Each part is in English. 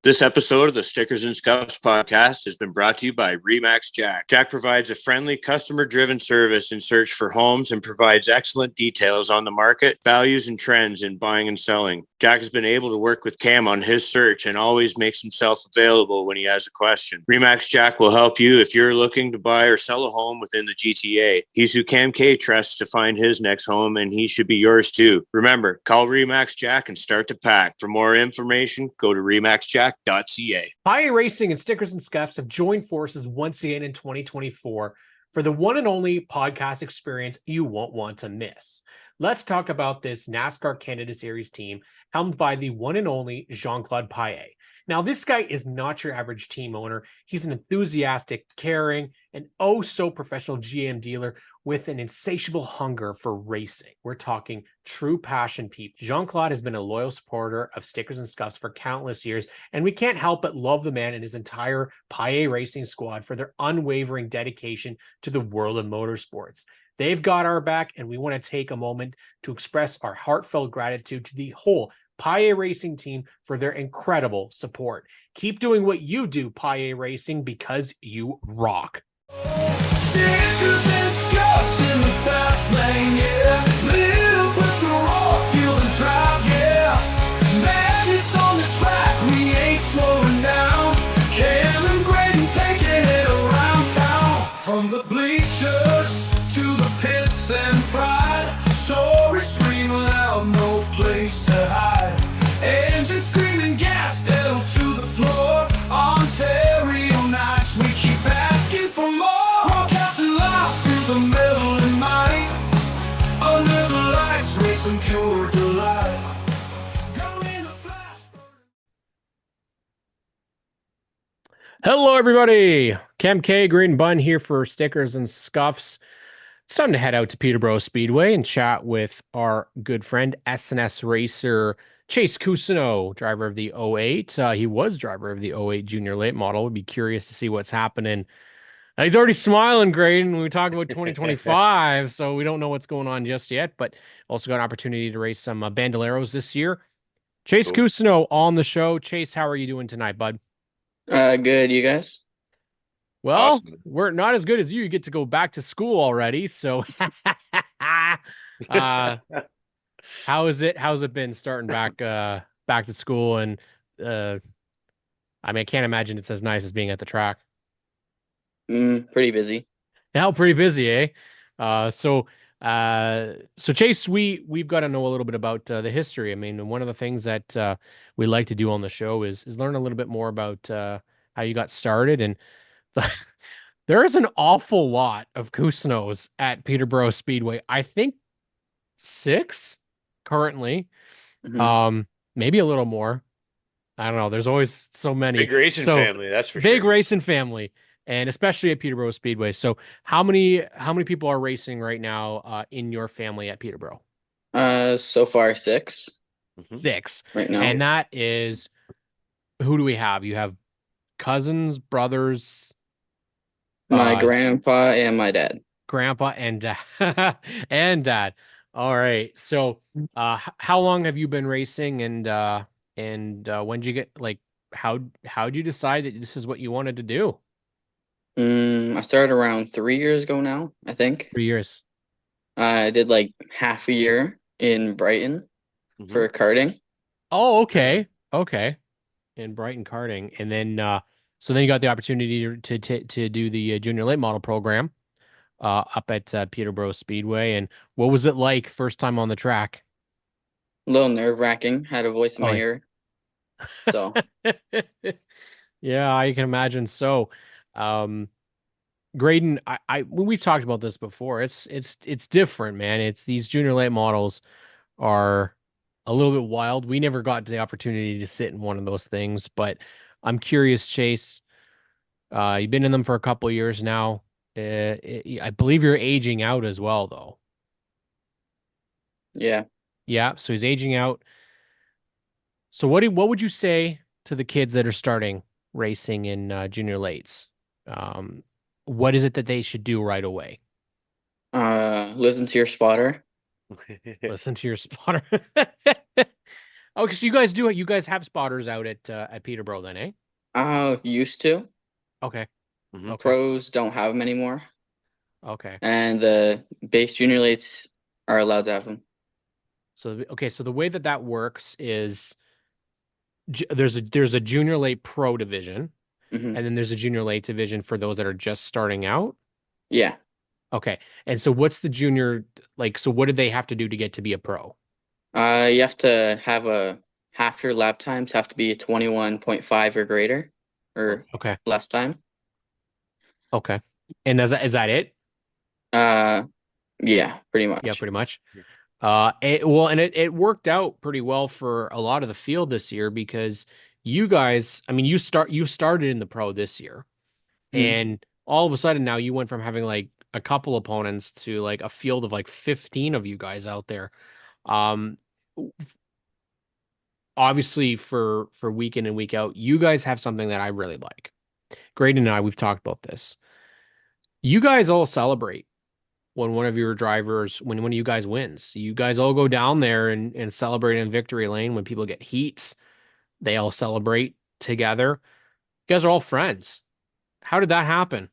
This episode of the Stickers and Scuffs podcast has been brought to you by Remax Jack. Jack provides a friendly, customer-driven service in search for homes and provides excellent details on the market, values, and trends in buying and selling. Jack has been able to work with Cam on his search and always makes himself available when he has a question. Remax Jack will help you if you're looking to buy or sell a home within the GTA. He's who Cam K trusts to find his next home, and he should be yours too. Remember, call Remax Jack and start to pack. For more information, go to remaxjack.ca. Paille Racing and Stickers and Scuffs have joined forces once again in 2024 for the one and only podcast experience you won't want to miss. Let's talk about this NASCAR Canada Series team helmed by the one and only Jean-Claude Paille. Now, this guy is not your average team owner. He's an enthusiastic, caring, and oh-so-professional GM dealer with an insatiable hunger for racing. We're talking true passion people. Jean-Claude has been a loyal supporter of Stickers and Scuffs for countless years, and we can't help but love the man and his entire Paille Racing squad for their unwavering dedication to the world of motorsports. They've got our back, and we want to take a moment to express our heartfelt gratitude to the whole Paille Racing team for their incredible support. Keep doing what you do, Paille Racing, because you rock. Stickers and Scuffs in the fast lane, yeah. Live with the raw, feel the drive, yeah. Madness on the track, we ain't slowing down. Cam and Graydon taking it around town. From the bleachers to the pits and pride, stories scream loud, no place to hide. Engine screaming gas pedal to the floor. Ontario nights, we keep asking for more. Broadcasting live through the middle and might. Under the lights, racing pure delight. Going in a flash. Hello, everybody. Cam K, Green Bun here for Stickers and Scuffs. It's time to head out to Peterborough Speedway and chat with our good friend, S&S racer Chase Cousineau, driver of the 08. He was driver of the 08 Junior Late Model. We'd be curious to see what's happening. He's already smiling, Graydon, when we talked about 2025, so we don't know what's going on just yet, but also got an opportunity to race some Bandoleros this year. Chase Cousineau on the show. Chase, how are you doing tonight, bud? Good, you guys? Well, Awesome. We're not as good as you. You get to go back to school already. So how's it been starting back to school? And I can't imagine it's as nice as being at the track. Pretty busy. Now pretty busy, eh? So Chase, we've got to know a little bit about the history. I mean, one of the things that we like to do on the show is learn a little bit more about how you got started. And there is an awful lot of Cousineaus at Peterborough Speedway. I think 6 currently. Maybe a little more. I don't know. There's always so many. Big racing family, that's for big sure. racing family, and especially at Peterborough Speedway. So how many people are racing right now in your family at Peterborough? So far 6. 6 right now. And that is, who do we have? You have cousins, brothers, My grandpa and my dad. grandpa, and dad. And dad. All right. So how long have you been racing, and when did you get, like, how'd you decide that this is what you wanted to do? I started around 3 years ago now, I think. 3 years. I did like half a year in Brighton for karting. Oh, okay. In Brighton karting. And then so then you got the opportunity to do the junior late model program up at Peterborough Speedway. And what was it like first time on the track? A little nerve-wracking. Had a voice in my ear. So yeah, I can imagine. So Graydon, we've talked about this before. It's different, man. It's these junior late models are a little bit wild. We never got the opportunity to sit in one of those things, but I'm curious, Chase. You've been in them for a couple of years now. I believe you're aging out as well, though. yeah. Yeah, so he's aging out. So what would you say to the kids that are starting racing in junior lates? What is it that they should do right away? Listen to your spotter. Listen to your spotter. Oh, because you guys have spotters out at Peterborough then, eh? Used to. Okay. Mhm. Okay. Pros don't have them anymore, Okay. and the base junior lates are allowed to have them. So so the way that works is there's a junior late pro division, Hmm. and then there's a junior late division for those that are just starting out. Yeah. Okay. And so what's the junior like? So what do they have to do to get to be a pro? You have to have a half your lap times have to be 21.5 or greater, or Okay. less time. Okay. And is that it? Uh, yeah, pretty Yeah, much. pretty much. And it worked out pretty well for a lot of the field this year because you guys, I mean, you started in the pro this year, Mhm. and all of a sudden now you went from having like a couple opponents to like a field of like 15 of you guys out there. Um, Obviously for week in and week out, you guys have something that I really like. Graydon and I, we've talked about this. You guys all celebrate when one of your drivers, when one of you guys wins. You guys all go down there and celebrate in victory lane. When people get heats, they all celebrate together. You guys are all friends. How did that happen?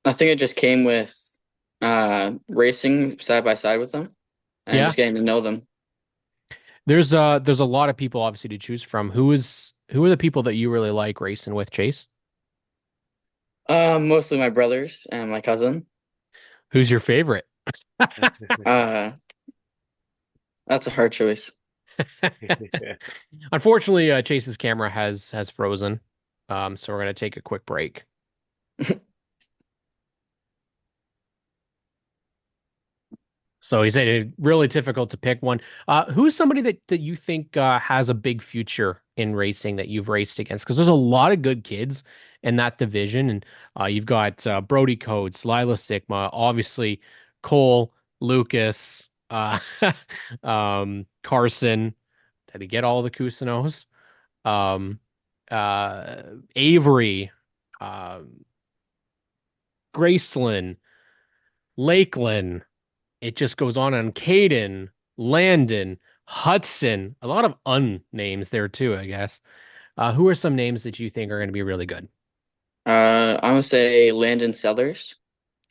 I think it just came with racing side by side with them and Yeah. just getting to know them. There's a lot of people obviously to choose from. Who are the people that you really like racing with, Chase? Mostly my brothers and my cousin. Who's your favorite? Uh, that's a hard choice. Unfortunately, Chase's camera has frozen. So we're gonna take a quick break. So he said it really difficult to pick one. Who's somebody that you think has a big future in racing that you've raced against? Because there's a lot of good kids in that division, and you've got Brody Coates, Lila Sigma, obviously Cole, Lucas, Carson. Did he get all the Cousineaus? Um, Avery, uh, Graceland, Lakeland. It just goes on Caden, Landon, Hudson, a lot of names there too, I guess. Who are some names that you think are going to be really good? I'm gonna say Landon Sellers.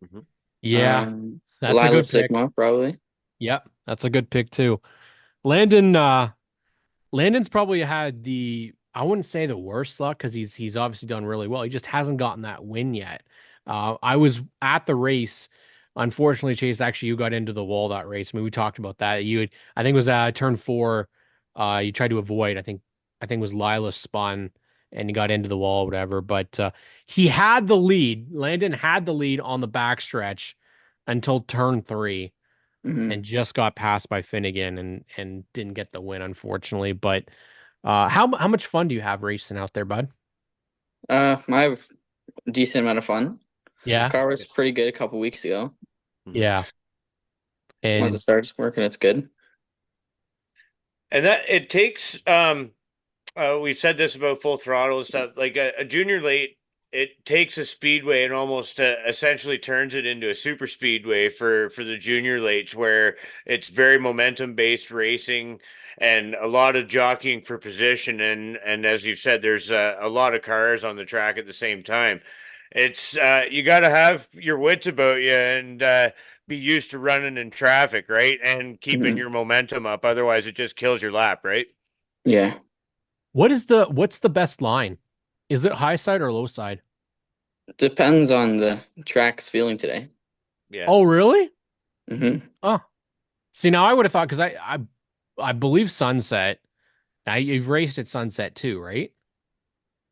Mhm. Yeah, that's a Lila good pick. Sigma probably. Yep, that's a good pick too. Landon's probably had I wouldn't say the worst luck because he's obviously done really well. He just hasn't gotten that win yet. I was at the race. Unfortunately, Chase, actually, you got into the wall that race. I mean, we talked about that. I think it was turn four. You tried to avoid. I think it was Lila spun and he got into the wall, whatever. But he had the lead. Landon had the lead on the backstretch until turn three Hmm. and just got passed by Finnegan and didn't get the win, unfortunately. But how much fun do you have racing out there, bud? I have a decent amount of fun. Yeah, Car was pretty good a couple weeks ago. Mhm. yeah, Once it and starts working, it's good. And that it takes we've said this about full throttle and stuff. Like a junior late, it takes a speedway and almost essentially turns it into a super speedway for the junior lates, where it's very momentum based racing and a lot of jockeying for position. And as you've said, there's a lot of cars on the track at the same time. It's you got to have your wits about you and be used to running in traffic, right? And keeping Hmm. your momentum up. Otherwise, it just kills your lap, right? Yeah, what's the best line? Is it high side or low side? depends on the track's feeling today. Yeah. Oh, really? Hmm. Oh, see, now I would have thought because I believe Sunset. Now you've raced at Sunset too, right?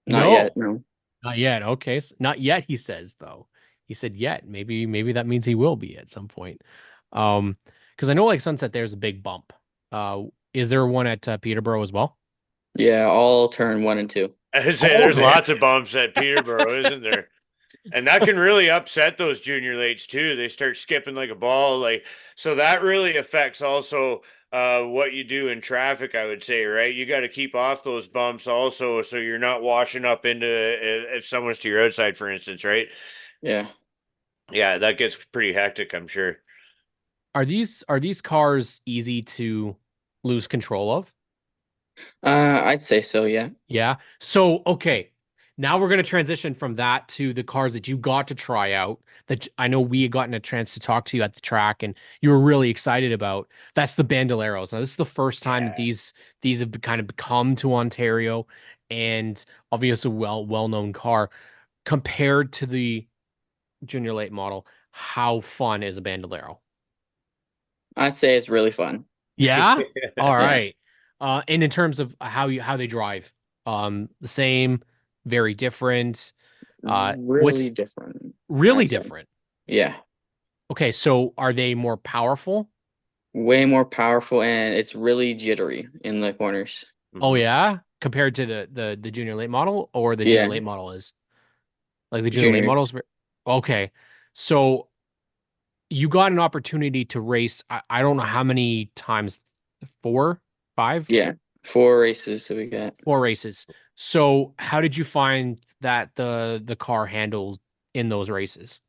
Not No, yet, no. not yet. Okay, not yet. He says though. He said yet. Maybe that means he will be at some point. Um, because I know like Sunset there's a big bump. Is there one at Peterborough as well? Yeah, all turn one and two. I say Oh, there's there. lots of bumps at Peterborough, isn't there? And that can really upset those junior lates too. They start skipping like a ball, like so that really affects also what you do in traffic, I would say, right? You got to keep off those bumps also so you're not washing up into if someone's to your outside, for instance, right? Yeah. Yeah, that gets pretty hectic, I'm sure. Are these cars easy to lose control of? I'd say so, yeah. Yeah. So, okay. Now we're going to transition from that to the cars that you got to try out that I know we had gotten a chance to talk to you at the track and you were really excited about. That's the Bandoleros. Now, this is the first time that Yeah. these have kind of come to Ontario and obviously well-known car compared to the junior late model. How fun is a Bandolero? I'd say it's really fun. Yeah. All Yeah. right. And in terms of how they drive, the same, very different. Really What's different, really I'd say. different? Yeah. Okay, so are they more powerful? Way more powerful, and it's really jittery in the corners. Oh Mhm. yeah, compared to the junior late model, or the junior Yeah. late model is like the junior late Junior. models. Okay, so you got an opportunity to race. I don't know how many times, four, five, Yeah. 4 races that we got. four races. So how did you find that the car handled in those races?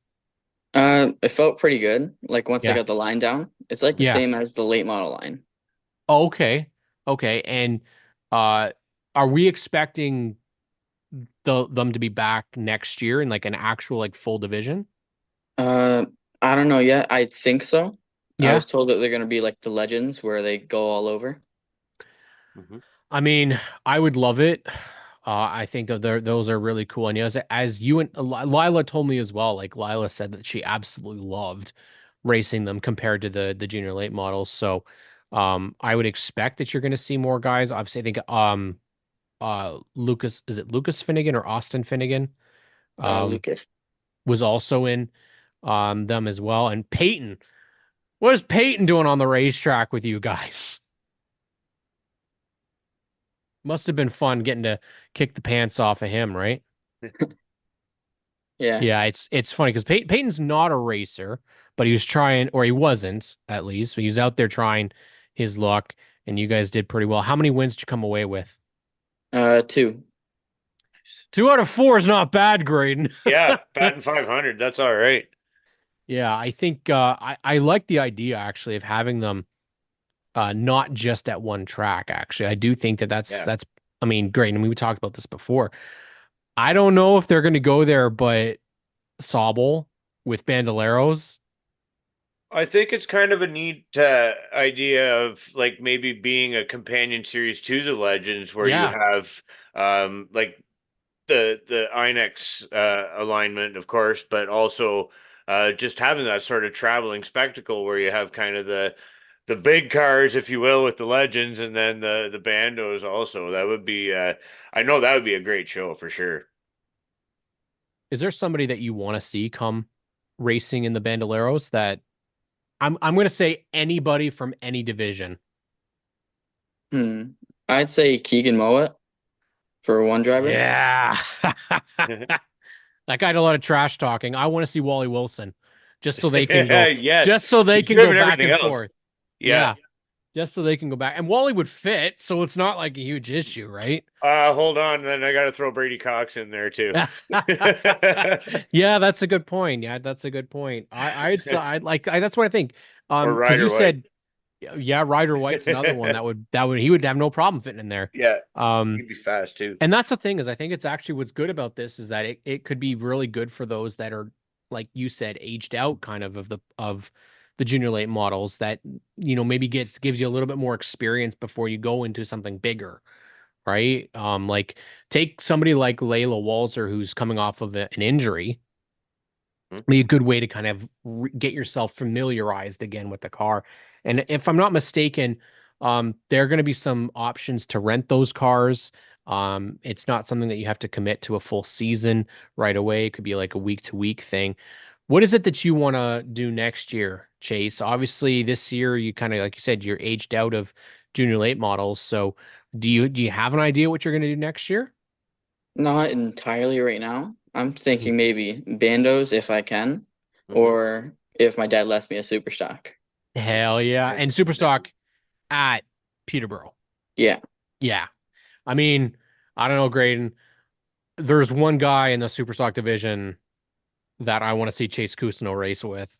It felt pretty good. Like once I Yeah. got the line down, it's like the Yeah. same as the late model line. Oh, okay. Okay. And uh are we expecting them to be back next year in like an actual like full division? Uh, I don't know yet. I think so. I Yeah. was told that they're gonna be like the legends where they go all over. Mhm. I mean, I would love it. I think that those are really cool. And as you and Lila told me as well, like Lila said that she absolutely loved racing them compared to the junior late models. So I would expect that you're going to see more guys. Obviously, I think Lucas, is it Lucas Finnegan or Austin Finnegan? Um, Lucas. was also in them as well. And Peyton, what is Peyton doing on the racetrack with you guys? Must have been fun getting to kick the pants off of him, right? Yeah. Yeah, it's funny because Peyton's not a racer, but he was trying, or he wasn't at least, but he was out there trying his luck, and you guys did pretty well. How many wins did you come away with? 2. 2 out of 4 is not bad, Graydon. Yeah, batting 500. That's all right. Yeah, I think I like the idea actually of having them not just at one track. Actually, I do think that Yeah. that's I mean, great. And we talked about this before. I don't know if they're going to go there, but Sobel with Bandoleros. I think it's kind of a neat idea of like maybe being a companion series to the Legends where you Yeah. have like the Inex alignment, of course, but also just having that sort of traveling spectacle where you have kind of the big cars, if you will, with the Legends, and then the bandos also. That would be I know that would be a great show for sure. Is there somebody that you want to see come racing in the Bandoleros that I'm going to say anybody from any division? I'd say Keegan Mowat for one driver. Yeah. That guy had a lot of trash talking. I want to see Wally Wilson just so they can go Yes, just so they he's can go driven back everything and else. forth. Yeah. Yeah. Just so they can go back. And Wally would fit, so it's not like a huge issue, right? Hold on, then I got to throw Brady Cox in there too. Yeah, that's a good point. Yeah, that's a good point. I'd like that's what I think. Or Because Ryder you White. said yeah, Ryder White's another one that would he would have no problem fitting in there. Yeah, Um he'd be fast too. and that's the thing is I think it's actually what's good about this is that it could be really good for those that are like you said aged out kind of the junior late models that maybe gives you a little bit more experience before you go into something bigger, right? Like take somebody like Layla Walzer who's coming off of an injury, Hmm. be a good way to kind of get yourself familiarized again with the car. And if I'm not mistaken, there are going to be some options to rent those cars. It's not something that you have to commit to a full season right away. It could be like a week to week thing. What is it that you want to do next year, Chase? Obviously, this year you kind of like you said you're aged out of junior late models. So do you have an idea what you're going to do next year? Not entirely right now. I'm thinking maybe bandos if I can, Mhm. or if my dad lets me a super stock. Hell yeah. And Superstock at Peterborough. Yeah. Yeah. I mean, I don't know, Graydon. There's one guy in the Superstock division that I want to see Chase Cousineau race with,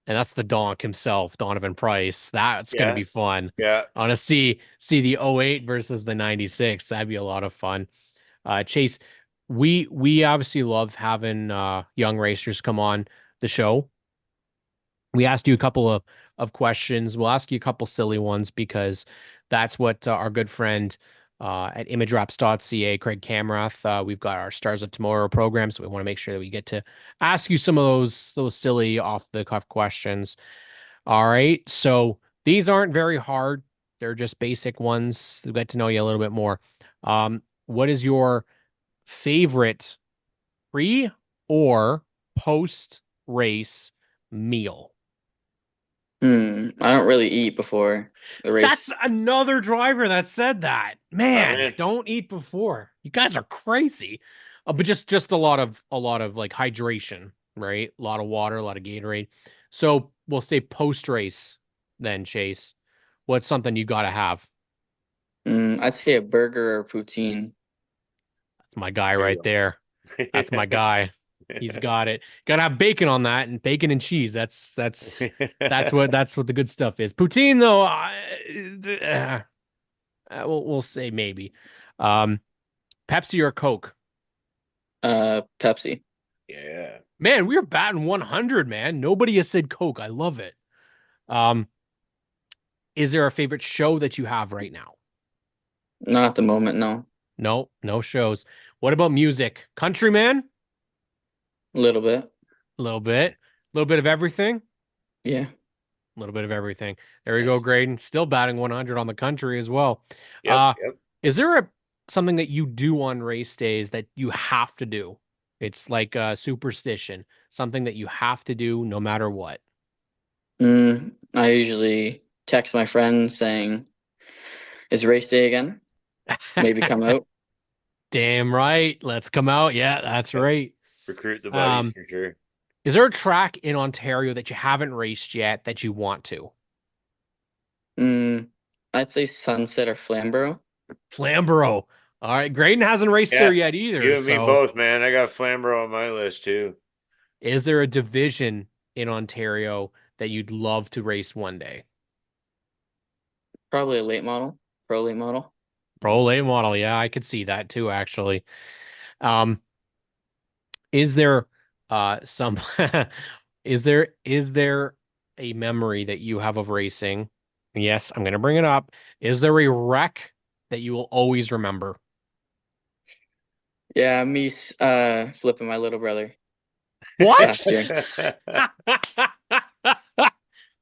and that's the Donk himself, Donovan Price. That's gonna Yeah. be fun. Yeah. I want to see the '08 versus the '96. That'd be a lot of fun. Chase, we obviously love having young racers come on the show. We asked you a couple of questions. We'll ask you a couple silly ones because that's what our good friend at imagewraps.ca, Craig Camrath, we've got our Stars of Tomorrow program, so we want to make sure that we get to ask you some of those silly off the cuff questions. All right, so these aren't very hard. They're just basic ones to get to know you a little bit more. What is your favorite pre or post race meal? I don't really eat before the race. That's another driver that said that. Man, man. don't eat before. You guys are crazy. But just a lot of like hydration, right? A lot of water, a lot of Gatorade. So we'll say post race then, Chase. What's something you gotta have? I'd say a burger or poutine. That's my guy There you right go. there. That's my guy. He's got it. Gotta have bacon on that and bacon and cheese. That's what the good stuff is. Poutine though, we'll say maybe. Pepsi or Coke? Pepsi. Yeah. Man, we're batting 100, man. Nobody has said Coke. I love it. Is there a favorite show that you have right now? Not at the moment, no. No shows. What about music? Country man? A little bit. A little bit. A little bit of everything? Yeah. A little bit of everything. There we go, Nice. Graydon. Still batting 100 on the country as well. Yep. Is there something that you do on race days that you have to do? It's like a superstition, something that you have to do no matter what. I usually text my friends saying, "It's race day again. Maybe come out." Damn right. Let's come out. Yeah, that's right. Recruit the buddies Um, for sure. Is there a track in Ontario that you haven't raced yet that you want to? I'd say Sunset or Flamborough. Flamborough. All right. Graydon hasn't raced there yet either. You and me So both, man. I got Flamborough on my list too. is there a division in Ontario that you'd love to race one day? Probably a late model, pro late model. Pro late model. Yeah, I could see that too, actually. Um, is there some is there a memory that you have of racing? Yes, I'm gonna bring it up. Is there a wreck that you will always remember? Yeah, me flipping my little brother What? last year.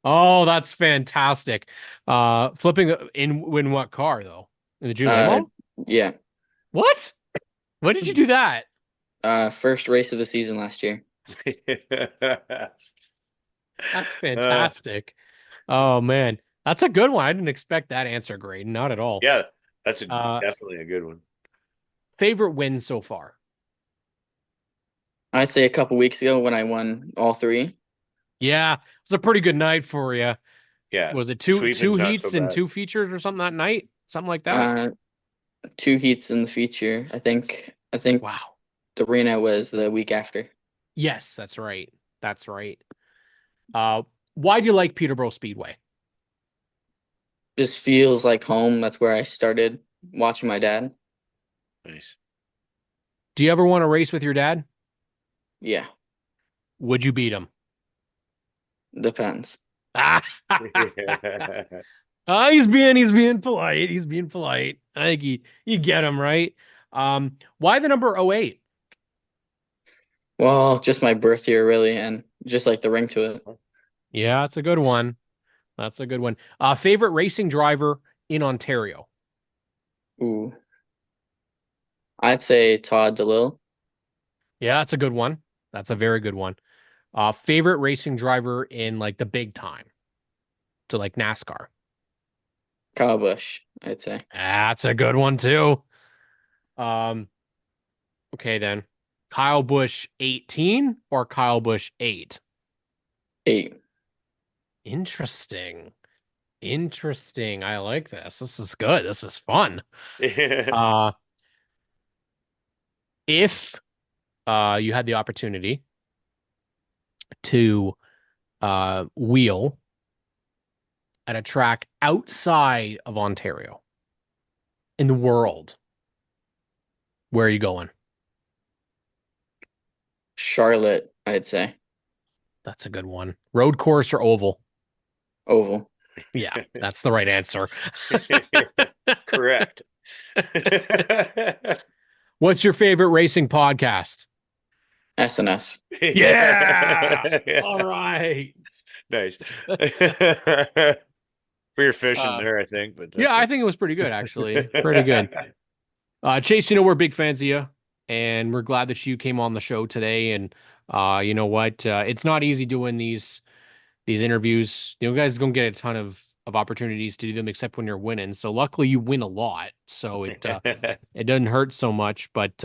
Oh, that's fantastic. Flipping in what car though? In the junior limo? Yeah. What? When did you do that? First race of the season last year. That's fantastic. Oh man, that's a good one. I didn't expect that answer, Graydon. Not at all. Yeah, that's Uh, definitely a good one. Favorite win so far? I'd say a couple weeks ago when I won all three. Yeah, it was a pretty good night for you. Yeah. Was it two Sweeping's not heats so and bad. two features or something that night? Something like that? 2 heats in the feature. I think Wow. the arena was the week after. Yes, that's right. That's right. Why do you like Peterborough Speedway? Just feels like home. That's where I started watching my dad. Nice. Do you ever want to race with your dad? Yeah, Would you beat him? depends. He's being polite. He's being polite. I think you get him right. Why the number 08? Well, just my birth year really, and just like the ring to it. Yeah, that's a good one. That's a good one. Favorite racing driver in Ontario? Ooh, I'd say Todd DeLille. Yeah, that's a good one. That's a very good one. Favorite racing driver in like the big time, to like NASCAR. Kyle Busch, I'd say. That's a good one too. Okay then. Kyle Busch 18 or Kyle Busch 8? 8. Interesting. Interesting. I like this. This is good. This is fun. If you had the opportunity to wheel at a track outside of Ontario in the world, where are you going? Charlotte, I'd say. That's a good one. Road course or oval? Oval. Yeah, that's the right answer. Correct. What's your favorite racing podcast? SNS. Yeah. Yeah. All right. Nice. We were fishing there, I think, but Yeah, that's I it. think it was pretty good, actually. Pretty good. Chase, we're big fans of you, and we're glad that you came on the show today. And you know what? It's not easy doing these interviews. Guys don't get a ton of opportunities to do them except when you're winning. So luckily you win a lot. So it doesn't hurt so much. But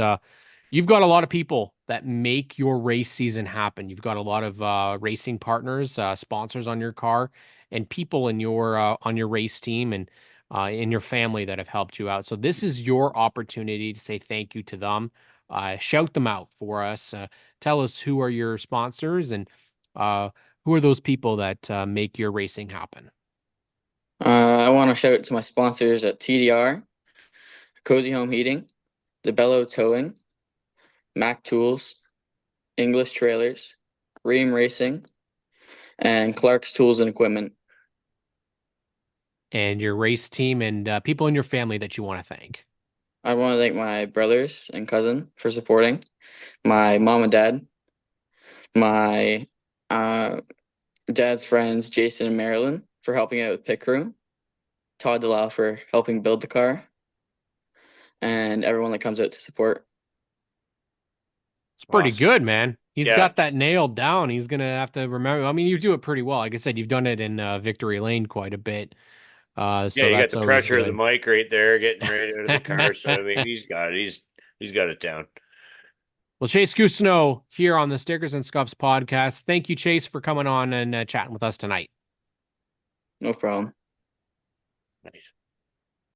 you've got a lot of people that make your race season happen. You've got a lot of racing partners, sponsors on your car, and people in your on your race team and in your family that have helped you out. So this is your opportunity to say thank you to them. Shout them out for us. Tell us who are your sponsors and who are those people that make your racing happen. I want to shout out to my sponsors at TDR, Cozy Home Heating, DeBello Towing, Mac Tools, English Trailers, Ream Racing, and Clark's Tools and Equipment. And your race team and people in your family that you want to thank. I want to thank my brothers and cousin for supporting, my mom and dad, my dad's friends, Jason and Marilyn, for helping out with pit crew, Todd Delisle for helping build the car, and everyone that comes out to support. It's pretty Awesome. good, man. He's Yeah. got that nailed down. He's going to have to remember. I mean, you do it pretty well. Like I said, you've done it in Victory Lane quite a bit. So Yeah, you got that's the always pressure of the good. mic right there, getting right out of the car. So I mean, he's got it. He's got it down. Well, Chase Cousineau here on the Stickers and Scuffs podcast. Thank you, Chase, for coming on and chatting with us tonight. No problem. Nice.